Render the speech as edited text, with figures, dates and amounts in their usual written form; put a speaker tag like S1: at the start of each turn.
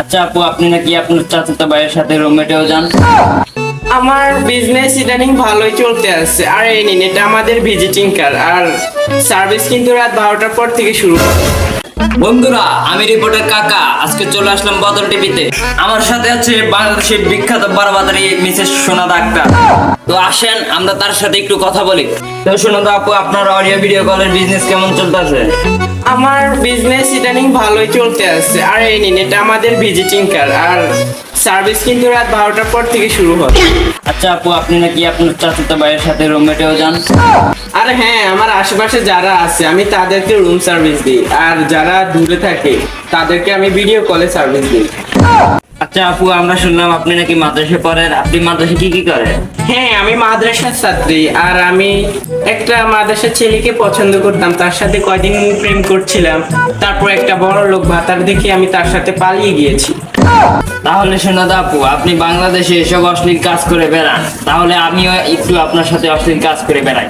S1: আচ্ছা আপু, আপনি নাকি আপনার চাচাতো ভাইয়ের সাথে রুমমেটেও যান?
S2: আমার বিজনেস ইদানিং ভালোই চলতে আছে। আর এই নিন, এটা আমাদের ভিজিটিং কার্ড। আর সার্ভিস কিন্তু রাত 12টার পর থেকে শুরু হয়।
S1: বন্ধুরা, আমি রিপোর্টার কাকা। আজকে চলে আসলাম বদল টিভিতে। আমার সাথে আছে বাংলাদেশের বিখ্যাত বারবাদারি মিসেস সোনাদা আক্তার। তো আসেন আমরা তার সাথে একটু কথা বলি। তো সোনাদা আপু, আপনার অডিও ভিডিও কলের বিজনেস কেমন চলতেছে?
S2: আমার বিজনেস ইদানিং ভালোই চলতে আছে। আর এই নিন, এটা আমাদের ভিজিটিং কার্ড। আর সার্ভিস কিন্তু রাত 12টার পর থেকে শুরু হয়।
S1: আচ্ছা আপু, আপনি নাকি আপনার চাচাতো ভাইয়ের সাথে রুমমেটেও যান?
S2: আর হ্যাঁ, আমার আশেপাশে যারা আছে আমি তাদেরকে রুম সার্ভিস দিই। আর যারা দূরে থাকে তাদেরকে আমি ভিডিও কলে সার্ভিস দিই।
S1: আচ্ছা আপু, আমরা শুনলাম আপনি নাকি মাদ্রাসা পড়েন। আপনি মাদ্রাসা কি কি করেন?
S2: হ্যাঁ, আমি মাদ্রাসার ছাত্রী। আর আমি একটা মাদ্রাসার ছেলেকে পছন্দ করতাম, তার সাথে কয়দিন প্রেম করছিলাম। তারপর একটা বড় লোক ভাতার দেখে আমি তার সাথে পালিয়ে গিয়েছি।
S1: তাহলে সোনাদা আপু, আপনি বাংলাদেশে এসব অশ্লীল কাজ করে বেড়ান, তাহলে আমিও একটু আপনার সাথে অশ্লীল কাজ করে বেড়াই।